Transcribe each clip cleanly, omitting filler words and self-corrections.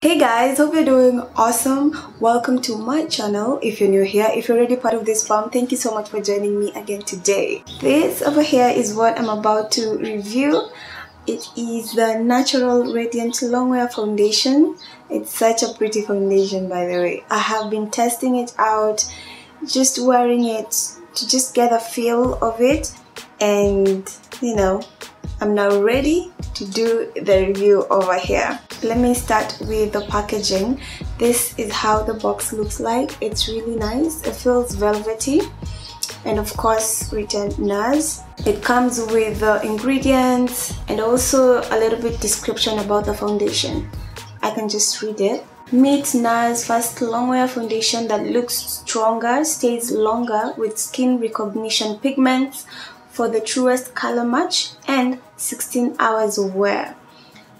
Hey guys, hope you're doing awesome. Welcome to my channel. If you're new here, if you're already part of this farm, thank you so much for joining me again today. This over here is what I'm about to review. It is the Natural Radiant Longwear Foundation. It's such a pretty foundation, by the way. I have been testing it out, just wearing it to just get a feel of it, and you know, I'm now ready to do the review over here. Let me start with the packaging. This is how the box looks like. It's really nice. It feels velvety, and of course written NARS. It comes with the ingredients and also a little bit description about the foundation. I can just read it. Meet NARS Fast Longwear Foundation that looks stronger, stays longer with skin recognition pigments for the truest color match and 16 hours of wear.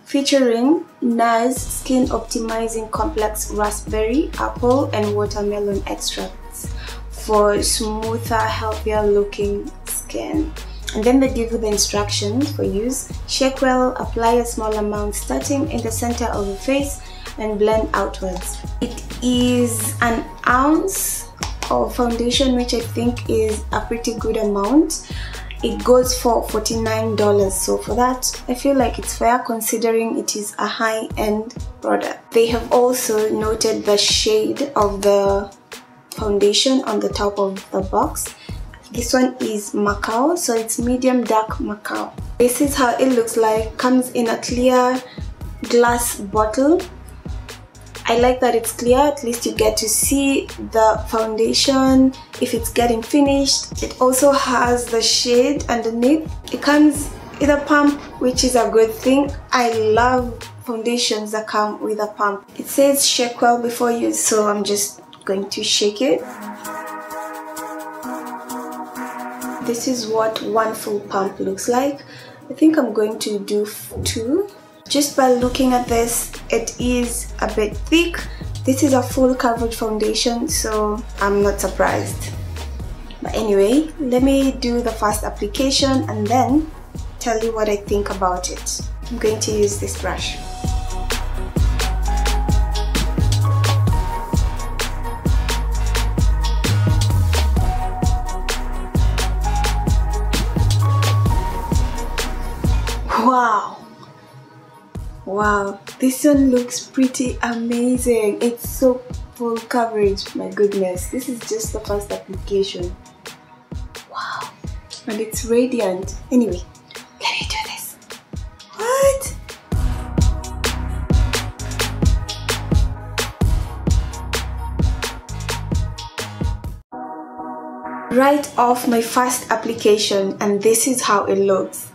Featuring NARS Skin Optimizing Complex Raspberry, Apple and Watermelon extracts for smoother, healthier looking skin. And then they give you the instructions for use. Shake well, apply a small amount starting in the center of the face and blend outwards. It is an ounce of foundation, which I think is a pretty good amount. It goes for $49, so for that I feel like it's fair considering it is a high-end product. They have also noted the shade of the foundation on the top of the box. This one is Macao, so it's medium dark Macao. This is how it looks like. Comes in a clear glass bottle. I like that it's clear, at least you get to see the foundation if it's getting finished. It also has the shade underneath. It comes with a pump, which is a good thing. I love foundations that come with a pump. It says shake well before use, so I'm just going to shake it. This is what one full pump looks like. I think I'm going to do two. Just by looking at this, it is a bit thick. This is a full coverage foundation, so I'm not surprised. But anyway, let me do the first application and then tell you what I think about it. I'm going to use this brush. Wow, this one looks pretty amazing. It's so full coverage, my goodness. This is just the first application. Wow, and it's radiant. Anyway, let me do this. What? Right off my first application, and this is how it looks.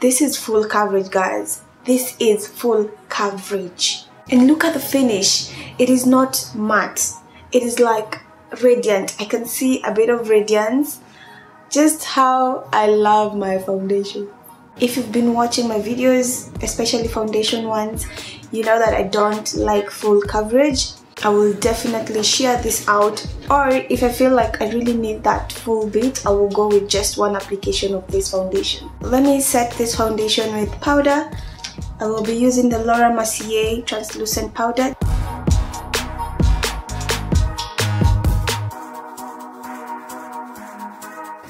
This is full coverage, guys. This is full coverage. And look at the finish. It is not matte. It is like radiant. I can see a bit of radiance. Just how I love my foundation. If you've been watching my videos, especially foundation ones, you know that I don't like full coverage. I will definitely share this out, or if I feel like I really need that full bit, I will go with just one application of this foundation. Let me set this foundation with powder. I will be using the Laura Mercier translucent powder.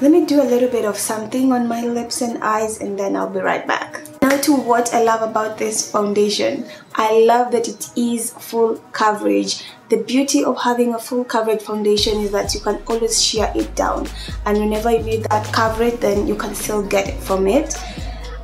Let me do a little bit of something on my lips and eyes, and then I'll be right back. Now to what I love about this foundation. I love that it is full coverage. The beauty of having a full coverage foundation is that you can always shear it down, and whenever you need that coverage, then you can still get it from it.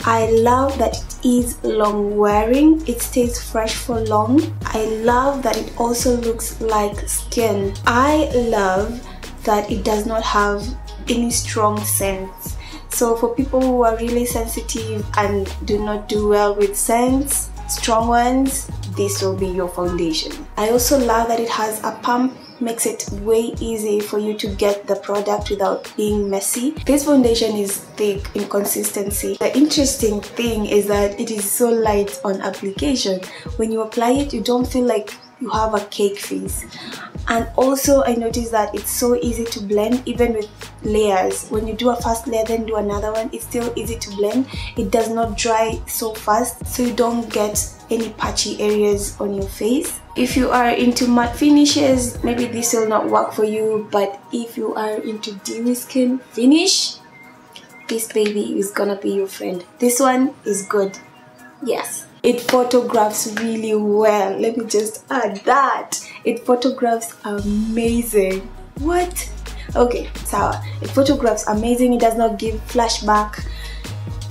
I love that it is long wearing. It stays fresh for long. I love that it also looks like skin. I love that it does not have any strong scents. So for people who are really sensitive and do not do well with scents, strong ones, this will be your foundation. I also love that it has a pump. Makes it way easy for you to get the product without being messy. This foundation is thick in consistency. The interesting thing is that it is so light on application. When you apply it, you don't feel like you have a cake face. And also I noticed that it's so easy to blend even with layers. When you do a first layer then do another one, it's still easy to blend. It does not dry so fast, so you don't get any patchy areas on your face. If you are into matte finishes, maybe this will not work for you, but if you are into dewy skin finish, this baby is gonna be your friend. This one is good. Yes, it photographs really well. Let me just add that. It photographs amazing. What? Okay, so it photographs amazing. It does not give flashback.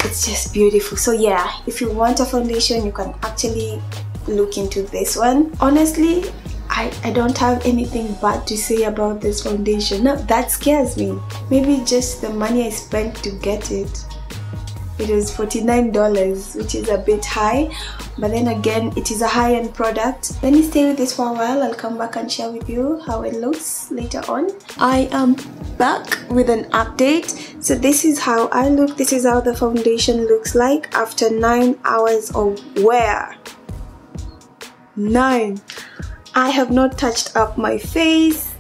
It's just beautiful. So yeah, if you want a foundation, you can actually look into this one. Honestly, I don't have anything bad to say about this foundation. No, that scares me. Maybe just the money I spent to get it. It was $49, which is a bit high, but then again, it is a high-end product. Let me stay with this for a while. I'll come back and share with you how it looks later on. I am back with an update. So this is how I look. This is how the foundation looks like after 9 hours of wear. 9. I have not touched up my face.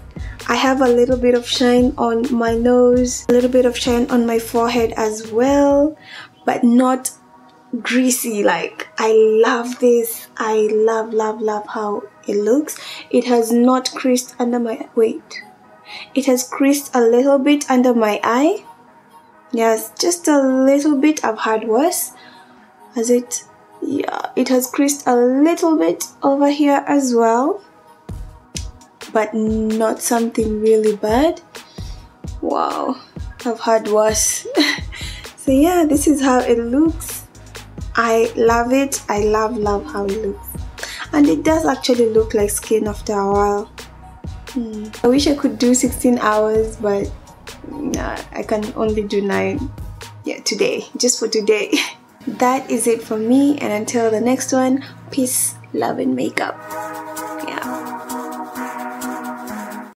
I have a little bit of shine on my nose, a little bit of shine on my forehead as well, but not greasy. Like, I love this. I love how it looks. It has not creased under my, wait, it has creased a little bit under my eye. Yes, just a little bit. I've had worse. Has it? Yeah, it has creased a little bit over here as well, but not something really bad. Wow, I've had worse. So yeah, this is how it looks. I love it. I love how it looks, and it does actually look like skin after a while. I wish I could do 16 hours, but nah, I can only do 9. Yeah, today, just for today. That is it for me, and until the next one, peace, love and makeup. Yeah.